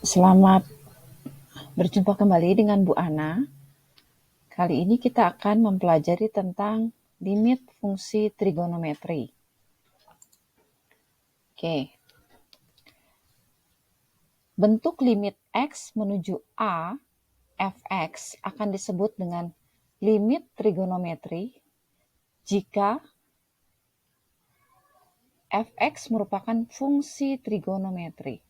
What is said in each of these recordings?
Selamat berjumpa kembali dengan Bu Ana. Kali ini kita akan mempelajari tentang limit fungsi trigonometri. Oke. Bentuk limit X menuju A, fx, akan disebut dengan limit trigonometri jika fx merupakan fungsi trigonometri.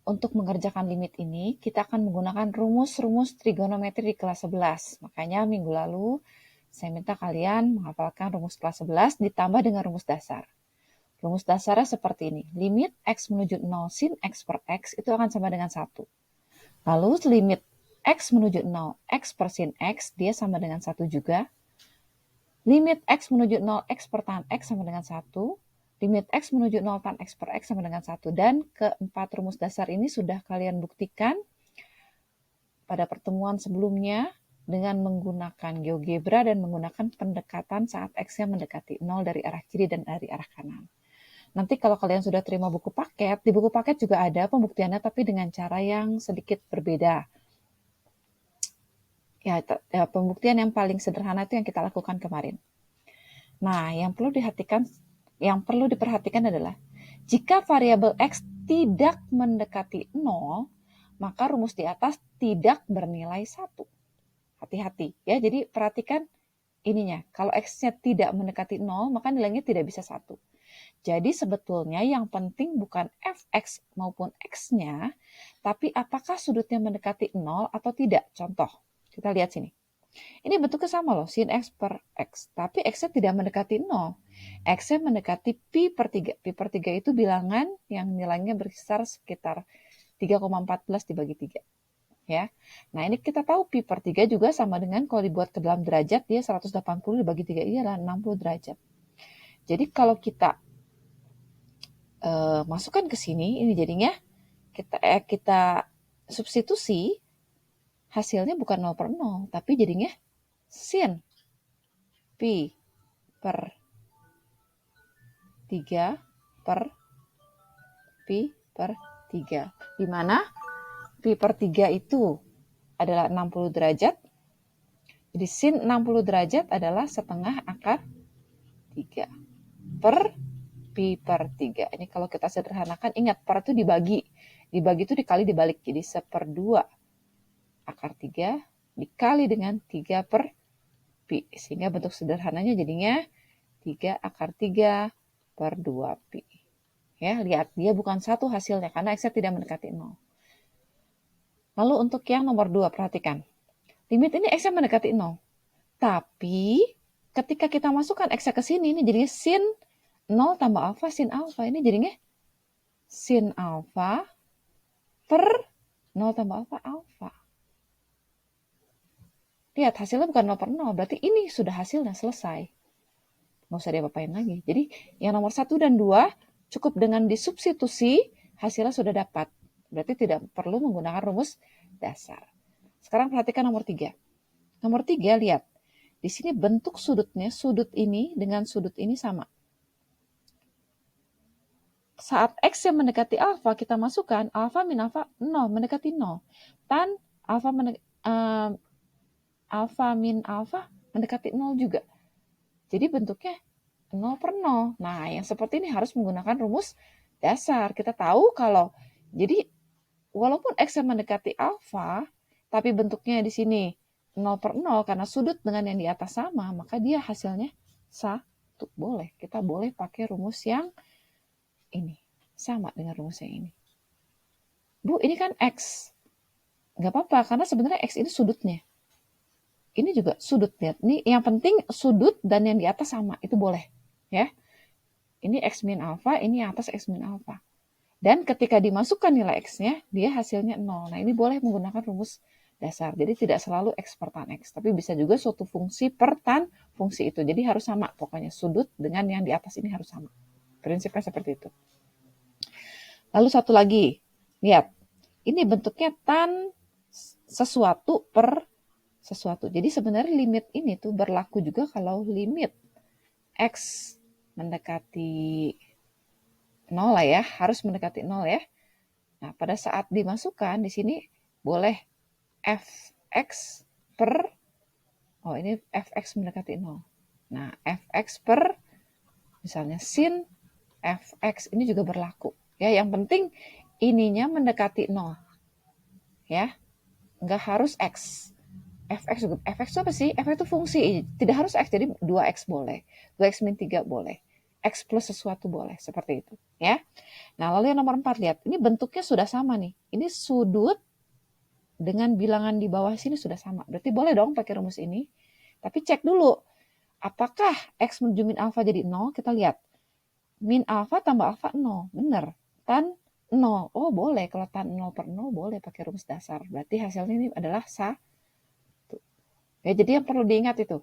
Untuk mengerjakan limit ini, kita akan menggunakan rumus-rumus trigonometri di kelas 11. Makanya minggu lalu saya minta kalian menghafalkan rumus kelas 11 ditambah dengan rumus dasar. Rumus dasarnya seperti ini. Limit X menuju 0 sin X per X itu akan sama dengan 1. Lalu limit X menuju 0 X per sin X dia sama dengan 1 juga. Limit X menuju 0 X per tan X sama dengan 1. Limit X menuju 0 tan X per X sama dengan 1. Dan keempat rumus dasar ini sudah kalian buktikan pada pertemuan sebelumnya dengan menggunakan GeoGebra dan menggunakan pendekatan saat X-nya mendekati 0 dari arah kiri dan dari arah kanan. Nanti kalau kalian sudah terima buku paket, di buku paket juga ada pembuktiannya tapi dengan cara yang sedikit berbeda. Ya, pembuktian yang paling sederhana itu yang kita lakukan kemarin. Nah, yang perlu diperhatikan adalah jika variabel X tidak mendekati 0, maka rumus di atas tidak bernilai 1. Hati-hati ya, jadi perhatikan ininya. Kalau X-nya tidak mendekati 0, maka nilainya tidak bisa 1. Jadi sebetulnya yang penting bukan fx maupun x-nya, tapi apakah sudutnya mendekati 0 atau tidak. Contoh, kita lihat sini. Ini bentuknya sama loh, sin x per x. Tapi x-nya tidak mendekati 0. X-nya mendekati pi per 3. Pi per 3 itu bilangan yang nilainya berkisar sekitar 3,14 dibagi 3. Ya. Nah ini kita tahu pi per 3 juga sama dengan kalau dibuat ke dalam derajat, dia 180 dibagi 3 ini adalah 60 derajat. Jadi kalau kita masukkan ke sini, ini jadinya kita substitusi, hasilnya bukan 0 per 0, tapi jadinya sin pi per 3 per pi per 3. Di mana pi per 3 itu adalah 60 derajat. Jadi sin 60 derajat adalah setengah akar 3 per pi per 3. Ini kalau kita sederhanakan, ingat per itu dibagi. Dibagi itu dikali dibalik. Jadi 1/2 akar 3 dikali dengan 3 per pi. Sehingga bentuk sederhananya jadinya 3 akar 3 per 2 pi. Ya, lihat, dia bukan satu hasilnya karena X-nya tidak mendekati 0. Lalu untuk yang nomor 2, perhatikan. Limit ini X-nya mendekati 0. Tapi ketika kita masukkan X-nya ke sini, ini jadinya sin 0 tambah alfa sin alfa. Ini jadinya sin alfa per 0 tambah alfa alfa. Lihat, hasilnya bukan 0 per 0. Berarti ini sudah hasilnya selesai. Nggak usah diapa-apain lagi. Jadi yang nomor 1 dan 2 cukup dengan disubstitusi, hasilnya sudah dapat. Berarti tidak perlu menggunakan rumus dasar. Sekarang perhatikan nomor 3. Nomor 3, lihat. Di sini bentuk sudutnya, sudut ini dengan sudut ini sama. Saat X yang mendekati alfa, kita masukkan alfa min alfa 0, mendekati 0. Tan alfa min alfa mendekati 0 juga. Jadi bentuknya 0 per 0. Nah, yang seperti ini harus menggunakan rumus dasar. Kita tahu kalau, jadi walaupun X yang mendekati alfa, tapi bentuknya di sini 0 per 0, karena sudut dengan yang di atas sama, maka dia hasilnya 1. Boleh, kita boleh pakai rumus yang ini. Sama dengan rumus yang ini. Bu, ini kan X. Nggak apa-apa, karena sebenarnya X ini sudutnya. Ini juga sudut, lihat. Ini yang penting sudut dan yang di atas sama, itu boleh. Ya. Ini X min alfa, ini yang atas X min alfa. Dan ketika dimasukkan nilai X-nya, dia hasilnya 0. Nah, ini boleh menggunakan rumus dasar. Jadi tidak selalu X per tan X, tapi bisa juga suatu fungsi per tan fungsi itu. Jadi harus sama, pokoknya sudut dengan yang di atas ini harus sama. Prinsipnya seperti itu. Lalu satu lagi, lihat. Ini bentuknya tan sesuatu per sesuatu. Jadi sebenarnya limit ini tuh berlaku juga kalau limit X mendekati 0 lah ya, harus mendekati 0 ya. Nah, pada saat dimasukkan di sini boleh fx per, ini fx mendekati 0. Nah, fx per misalnya sin fx ini juga berlaku. Ya, yang penting ininya mendekati 0. Ya, nggak harus x. Fx juga. Fx itu apa sih? Fx itu fungsi. Tidak harus x, jadi 2x boleh. 2x min 3 boleh. X plus sesuatu boleh. Seperti itu. Ya. Nah, lalu yang nomor 4, lihat. Ini bentuknya sudah sama nih. Ini sudut dengan bilangan di bawah sini sudah sama. Berarti boleh dong pakai rumus ini. Tapi cek dulu. Apakah X menuju min alfa jadi 0? Kita lihat. Min alfa tambah alfa 0. Benar. Tan 0. Oh, boleh. Kalau tan 0 per 0 boleh pakai rumus dasar. Berarti hasilnya ini adalah 1. Ya, jadi yang perlu diingat itu.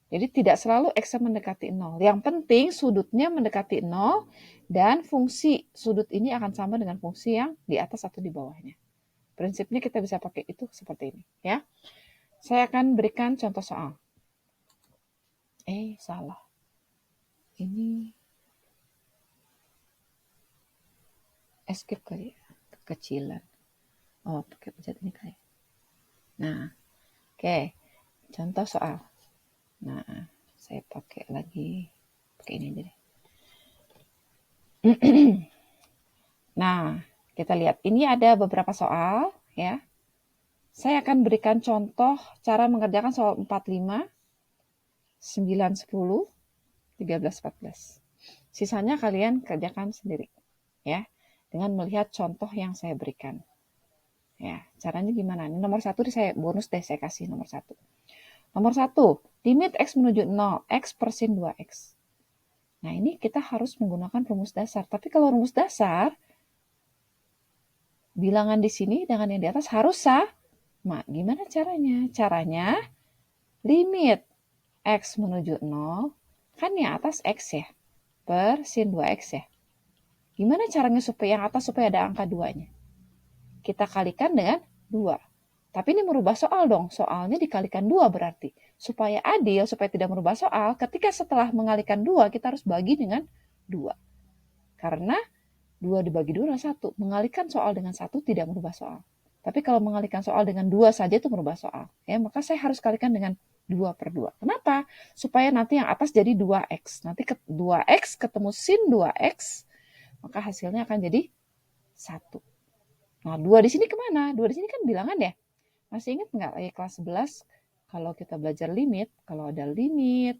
Jadi tidak selalu X mendekati 0. Yang penting sudutnya mendekati 0 dan fungsi sudut ini akan sama dengan fungsi yang di atas atau di bawahnya. Prinsipnya kita bisa pakai itu seperti ini. Ya. Saya akan berikan contoh soal. Salah. Ini escape kali ya. Kekecilan. Oh, pakai pencet ini kali. Nah, oke. Contoh soal. Nah, saya pakai lagi. Pakai ini aja deh. Nah, kita lihat. Ini ada beberapa soal. Ya. Saya akan berikan contoh cara mengerjakan soal 45, 9, 10, 13, 14. Sisanya kalian kerjakan sendiri. Ya. Dengan melihat contoh yang saya berikan. Ya, caranya gimana? Ini nomor 1 saya bonus deh, saya kasih nomor 1. Nomor 1, limit X menuju 0, X per sin 2X. Nah, ini kita harus menggunakan rumus dasar. Tapi kalau rumus dasar, bilangan di sini dengan yang di atas harus sama. Gimana caranya? Caranya, limit X menuju 0, kan yang atas X ya, per sin 2X ya. Gimana caranya supaya yang atas supaya ada angka 2-nya? Kita kalikan dengan 2. Tapi ini merubah soal dong. Soalnya dikalikan 2 berarti. Supaya adil, supaya tidak merubah soal, ketika setelah mengalikan 2, kita harus bagi dengan 2. Karena 2 dibagi 2 adalah 1. Mengalikan soal dengan 1 tidak merubah soal. Tapi kalau mengalikan soal dengan 2 saja itu merubah soal. Ya, maka saya harus kalikan dengan 2 per 2. Kenapa? Supaya nanti yang atas jadi 2X. Nanti 2X ketemu sin 2X, maka hasilnya akan jadi 1. Nah, 2 di sini kemana? 2 di sini kan bilangan ya. Masih ingat nggak lagi kelas 11? Kalau kita belajar limit, kalau ada limit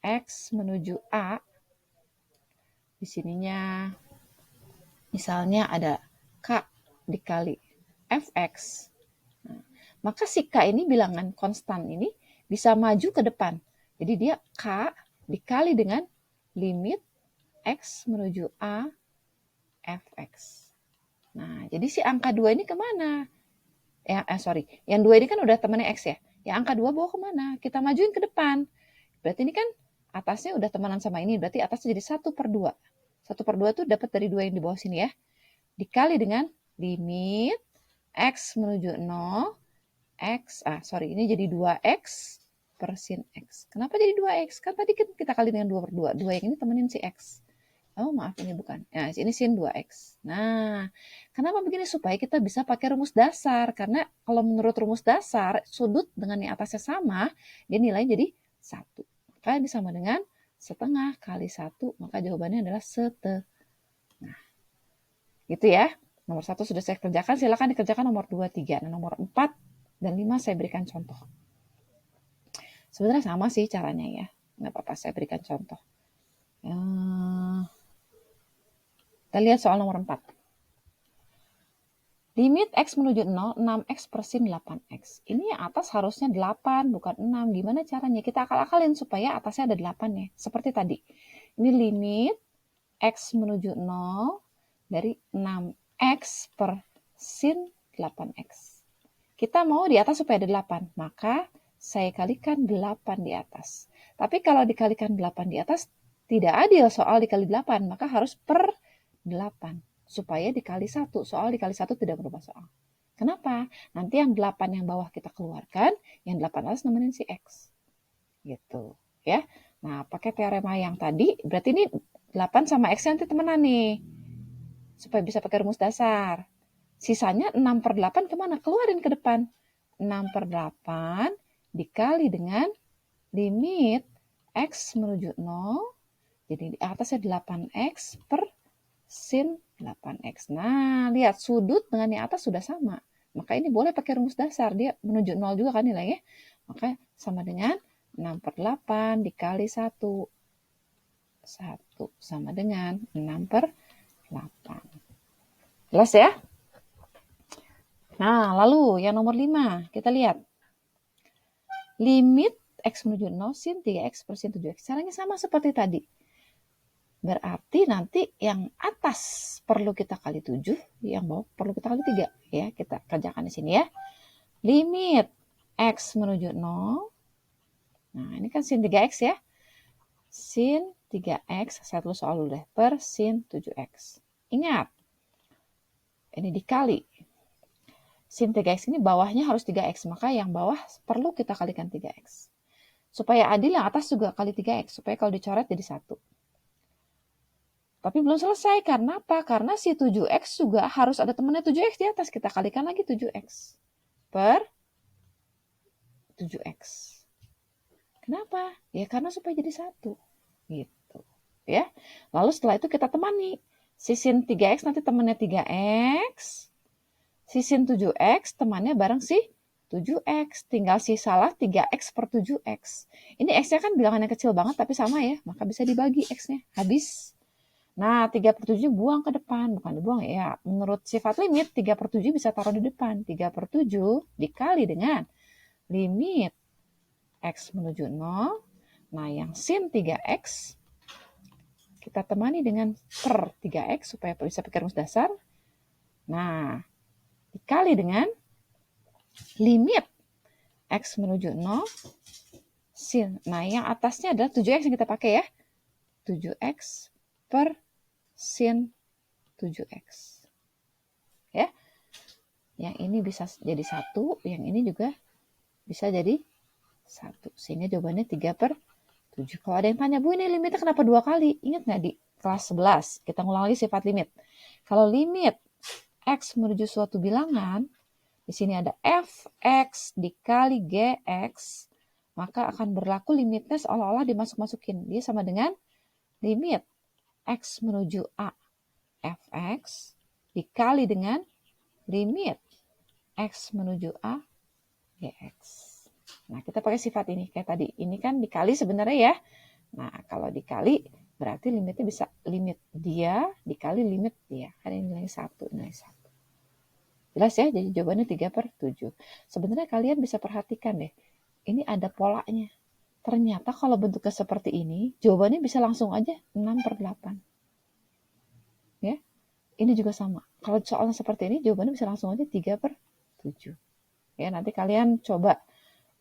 X menuju A, di sininya misalnya ada K dikali Fx. Nah, maka si K ini bilangan konstan ini bisa maju ke depan. Jadi dia K dikali dengan limit X menuju A Fx. Nah, jadi si angka 2 ini kemana? Yang 2 ini kan udah temannya X ya. Yang angka 2 bawa kemana? Kita majuin ke depan. Berarti ini kan atasnya udah temenan sama ini. Berarti atasnya jadi 1 per 2. 1 per 2 tuh dapat dari 2 yang di bawah sini ya. Dikali dengan limit X menuju 0. Ini jadi 2X per sin X. Kenapa jadi 2X? Kan tadi kita kali dengan 2 per 2. 2 yang ini temenin si X. Oh, maaf, ini bukan. Nah, ini sin 2X. Nah, kenapa begini? Supaya kita bisa pakai rumus dasar. Karena kalau menurut rumus dasar, sudut dengan yang atasnya sama, dia nilainya jadi 1. Maka ini sama dengan setengah kali 1, maka jawabannya adalah setengah. Nah, gitu ya. Nomor 1 sudah saya kerjakan, silakan dikerjakan nomor 2, 3. Nah, nomor 4 dan 5 saya berikan contoh. Sebenarnya sama sih caranya ya. Nggak apa-apa, saya berikan contoh. Kita lihat soal nomor 4. Limit X menuju 0, 6X per sin 8X. Ini yang atas harusnya 8, bukan 6. Gimana caranya? Kita akal-akalin supaya atasnya ada 8 ya. Seperti tadi. Ini limit X menuju 0 dari 6X per sin 8X. Kita mau di atas supaya ada 8. Maka saya kalikan 8 di atas. Tapi kalau dikalikan 8 di atas, tidak adil soal dikali 8. Maka harus per 8 supaya dikali 1. Soal dikali 1 tidak berubah soal. Kenapa? Nanti yang 8 yang bawah kita keluarkan, yang 8 atas nemenin si X. Gitu ya. Nah, pakai teorema yang tadi, berarti ini 8 sama X nanti temenan nih. Supaya bisa pakai rumus dasar. Sisanya 6/8 kemana? Keluarin ke depan. 6/8 dikali dengan limit X menuju 0. Jadi di atasnya 8X per sin 8X. Nah, lihat sudut dengan yang atas sudah sama. Maka ini boleh pakai rumus dasar. Dia menuju 0 juga kan nilainya. Maka sama dengan 6/8 dikali 1. 1 sama dengan 6/8. Jelas ya? Nah, lalu yang nomor 5. Kita lihat. Limit X menuju 0 sin 3X per sin 7X. Caranya sama seperti tadi. Berarti nanti yang atas perlu kita kali 7, yang bawah perlu kita kali 3. Ya, kita kerjakan di sini ya. Limit X menuju 0. Nah, ini kan sin 3X ya. Sin 3X, saya tulis soal dulu deh, per sin 7X. Ingat, ini dikali. Sin 3X ini bawahnya harus 3X, maka yang bawah perlu kita kalikan 3X. Supaya adil yang atas juga kali 3X, supaya kalau dicoret jadi 1. Tapi belum selesai, karena apa? Karena si 7X juga harus ada temannya 7X di atas. Kita kalikan lagi 7X per 7X. Kenapa? Ya karena supaya jadi 1. Gitu. Ya. Lalu setelah itu kita temani. Si sin 3X nanti temannya 3X. Si sin 7X temannya bareng si 7X. Tinggal sisalah 3X per 7X. Ini X-nya kan bilangannya kecil banget tapi sama ya. Maka bisa dibagi X-nya. Habis. Nah, 3/7 buang ke depan. Bukan dibuang ya. Menurut sifat limit, 3/7 bisa taruh di depan. 3/7 dikali dengan limit X menuju 0. Nah, yang sin 3X kita temani dengan per 3X supaya bisa pakai rumus dasar. Nah, dikali dengan limit X menuju 0 sin. Nah, yang atasnya adalah 7X yang kita pakai ya. 7X per sin 7X. Ya. Yang ini bisa jadi 1, yang ini juga bisa jadi 1. Sehingga jawabannya 3/7. Kalau ada yang tanya, Bu ini limitnya kenapa 2 kali? Ingat nggak di kelas 11? Kita ngulang lagi sifat limit. Kalau limit X menuju suatu bilangan, di sini ada Fx dikali Gx, maka akan berlaku limitnya seolah-olah dimasuk-masukin. Dia sama dengan limit X menuju A Fx dikali dengan limit X menuju A Gx. Nah, kita pakai sifat ini kayak tadi. Ini kan dikali sebenarnya ya. Nah, kalau dikali berarti limitnya bisa limit dia dikali limit dia. Kan ini nilai 1, nilai 1. Jelas ya? Jadi jawabannya 3/7. Sebenarnya kalian bisa perhatikan deh. Ini ada polanya. Ternyata kalau bentuknya seperti ini, jawabannya bisa langsung aja 6/8. Ya. Ini juga sama. Kalau soalnya seperti ini, jawabannya bisa langsung aja 3/7. Ya, nanti kalian coba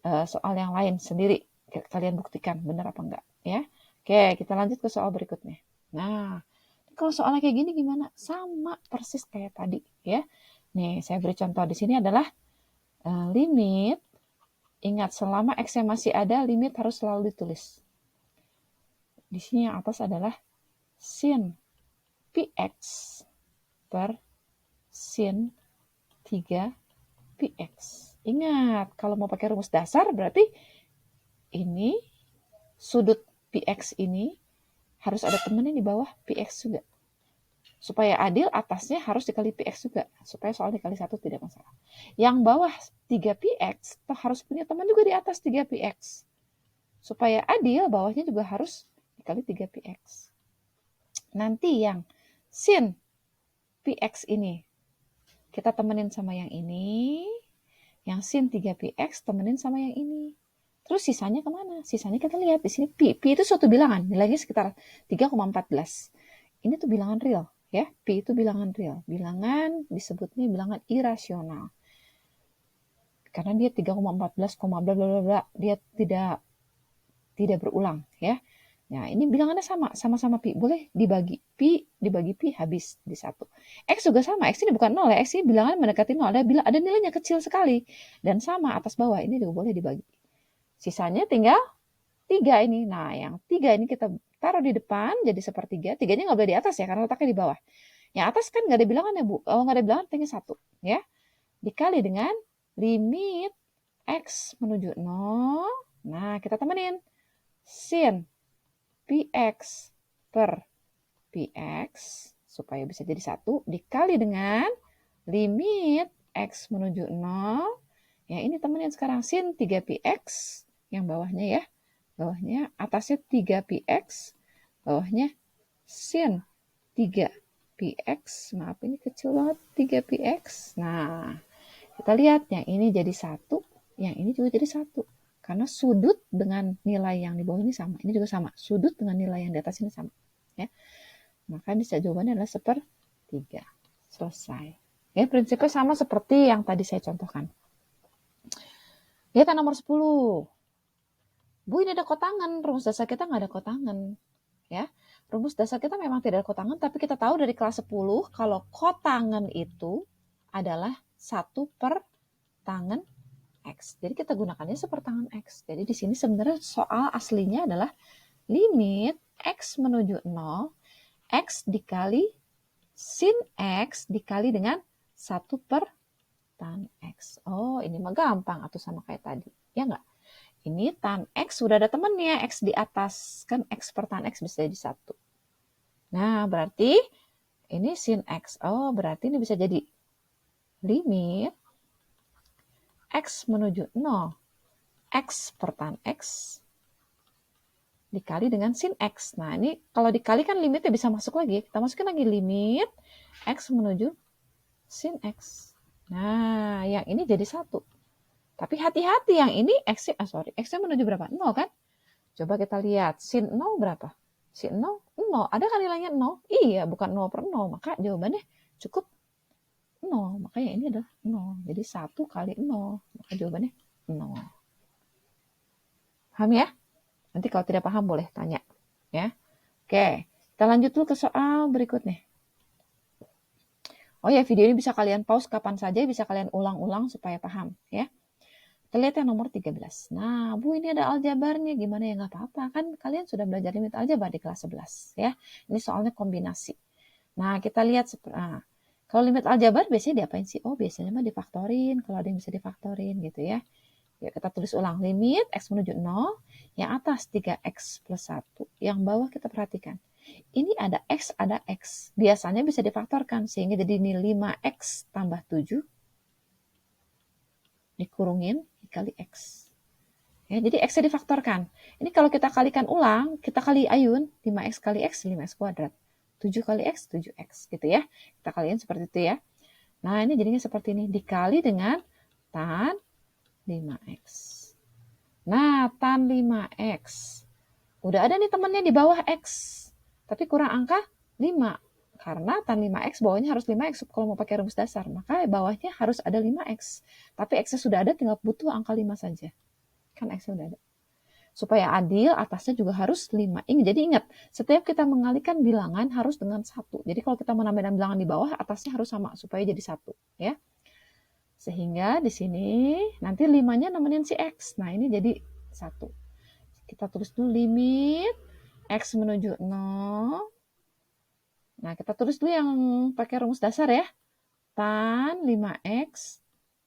soal yang lain sendiri. Kalian buktikan benar apa enggak. Ya. Oke, kita lanjut ke soal berikutnya. Nah, kalau soalnya kayak gini gimana? Sama persis kayak tadi. Ya. Nih, saya beri contoh di sini adalah limit. Ingat, selama X yang masih ada, limit harus selalu ditulis. Di sini yang atas adalah sin Px per sin 3Px. Ingat, kalau mau pakai rumus dasar berarti ini sudut Px ini harus ada temannya di bawah Px juga. Supaya adil, atasnya harus dikali Px juga. Supaya soal dikali 1 tidak masalah. Yang bawah 3Px harus punya teman juga di atas 3Px. Supaya adil, bawahnya juga harus dikali 3Px. Nanti yang sin Px ini kita temenin sama yang ini. Yang sin 3Px temenin sama yang ini. Terus sisanya kemana? Sisanya kita lihat di sini Pi itu suatu bilangan, nilainya sekitar 3,14. Ini tuh bilangan real, ya. Pi itu bilangan real. Bilangan disebutnya bilangan irasional. Karena dia 3,14, bla bla bla bla, dia tidak berulang, ya. Nah, ini bilangannya sama-sama Pi. Boleh dibagi Pi habis di 1. X juga sama. X ini bukan 0 ya. X ini bilangan mendekati 0. Ada nilainya kecil sekali. Dan sama atas bawah. Ini juga boleh dibagi. Sisanya tinggal 3 ini. Nah, yang 3 ini kita taruh di depan jadi sepertiga. 3-nya nggak boleh di atas ya, karena letaknya di bawah. Yang atas kan nggak ada bilangan ya Bu? Oh, nggak ada bilangan, tinggal 1 ya. Dikali dengan limit X menuju 0. Nah, kita temenin. Sin Px per Px supaya bisa jadi 1 dikali dengan limit X menuju 0. Ya, ini temenin sekarang sin 3Px yang bawahnya ya. Bawahnya atasnya 3Px, bawahnya sin 3Px. Maaf ini kecil banget 3Px. Nah, kita lihat yang ini jadi 1, yang ini juga jadi 1. Karena sudut dengan nilai yang di bawah ini sama. Ini juga sama. Sudut dengan nilai yang di atas ini sama. Ya. Maka bisa jawabannya adalah 1/3. Selesai. Ya, prinsipnya sama seperti yang tadi saya contohkan. Lihat nomor 10. Bu, ini ada kotangan. Rumus dasar kita nggak ada kotangan. Ya, rumus dasar kita memang tidak ada kotangan, tapi kita tahu dari kelas 10 kalau kotangan itu adalah 1 per tangen X. Jadi kita gunakannya sepertangan X. Jadi di sini sebenarnya soal aslinya adalah limit X menuju 0, X dikali sin X dikali dengan 1 per tan X. Oh, ini mah gampang atau sama kayak tadi. Ya nggak? Ini tan X sudah ada temannya, X di atas. Kan X per tan X bisa jadi 1. Nah, berarti ini sin X. Oh, berarti ini bisa jadi limit X menuju 0. X per tan X dikali dengan sin X. Nah, ini kalau dikali kan limitnya bisa masuk lagi. Kita masukin lagi limit X menuju sin X. Nah, yang ini jadi 1. Tapi hati-hati yang ini X-nya menuju berapa? 0 kan? Coba kita lihat. Sin 0 berapa? Sin 0, 0. Ada kan nilainya 0? Iya, bukan 0 per 0. Maka jawabannya cukup 0. Makanya ini adalah 0. Jadi 1 kali 0. Maka jawabannya 0. Paham ya? Nanti kalau tidak paham boleh tanya. Ya. Oke, kita lanjut dulu ke soal berikutnya. Oh ya, video ini bisa kalian pause kapan saja, bisa kalian ulang-ulang supaya paham. Ya. Kita lihat yang nomor 13. Nah, Bu, ini ada aljabarnya. Gimana ya? Nggak apa-apa. Kan kalian sudah belajar limit aljabar di kelas 11. Ya. Ini soalnya kombinasi. Nah, kita lihat. Kalau limit aljabar biasanya diapain sih? Oh, biasanya mah difaktorin. Kalau ada yang bisa difaktorin gitu ya. Yuk kita tulis ulang. Limit X menuju 0. Yang atas 3X plus 1. Yang bawah kita perhatikan. Ini ada X, ada X. Biasanya bisa difaktorkan. Sehingga jadi ini 5X tambah 7. Dikurungin dikali X. Ya, jadi X-nya difaktorkan. Ini kalau kita kalikan ulang, kita kali ayun, 5X kali X, 5X kuadrat. 7 kali X, 7X. Gitu ya. Kita kaliin seperti itu ya. Nah, ini jadinya seperti ini. Dikali dengan tan 5X. Nah, tan 5X. Udah ada nih temannya di bawah X. Tapi kurang angka 5. Karena tan 5X bawahnya harus 5X kalau mau pakai rumus dasar. Maka bawahnya harus ada 5X. Tapi X-nya sudah ada, tinggal butuh angka 5 saja. Kan X-nya udah ada. Supaya adil, atasnya juga harus 5. Jadi ingat, setiap kita mengalihkan bilangan harus dengan 1. Jadi kalau kita menambahkan bilangan di bawah, atasnya harus sama supaya jadi 1. Ya. Sehingga di sini nanti 5-nya nemenin si X. Nah, ini jadi 1. Kita tulis dulu limit X menuju 0. Nah, kita tulis dulu yang pakai rumus dasar ya. Tan 5X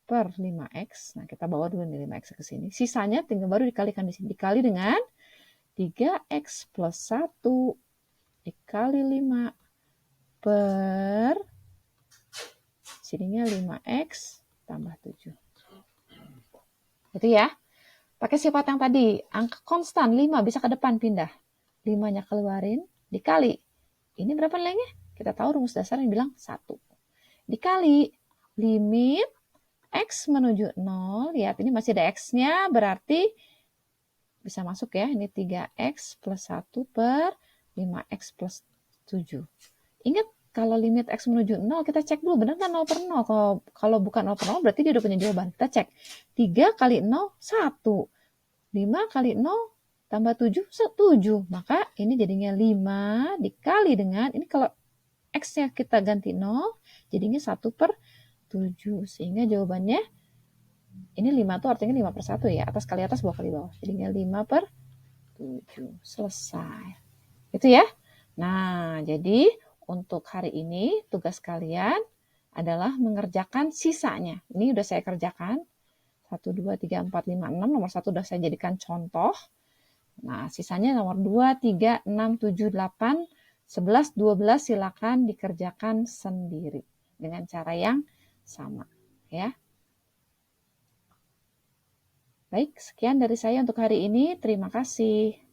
per 5X. Nah, kita bawa dulu nih 5X ke sini. Sisanya tinggal baru dikalikan di sini. Dikali dengan 3X plus 1 dikali 5 per sininya 5X tambah 7. Itu ya. Pakai sifat yang tadi. Angka konstan 5 bisa ke depan pindah. 5-nya keluarin. Dikali. Ini berapa nilainya? Kita tahu rumus dasar yang bilang 1. Dikali limit X menuju 0. Lihat ini masih ada X-nya. Berarti bisa masuk ya. Ini 3X plus 1 per 5X plus 7. Ingat kalau limit X menuju 0 kita cek dulu. Benar kan 0 per 0? Kalau bukan 0 per 0 berarti dia udah punya jawaban. Kita cek. 3 kali 0, 1. 5 kali 0 tambah 7, 7. Maka ini jadinya 5 dikali dengan, ini kalau X-nya kita ganti 0, jadinya 1 per 7. Sehingga jawabannya, ini 5 tuh artinya 5 per 1 ya. Atas kali atas, bawah kali bawah. Jadinya 5 per 7. Selesai. Itu ya. Nah, jadi untuk hari ini tugas kalian adalah mengerjakan sisanya. Ini udah saya kerjakan. 1, 2, 3, 4, 5, 6. Nomor 1 udah saya jadikan contoh. Nah, sisanya nomor 2, 3, 6, 7, 8, 11, 12 silakan dikerjakan sendiri dengan cara yang sama. Ya. Baik, sekian dari saya untuk hari ini. Terima kasih.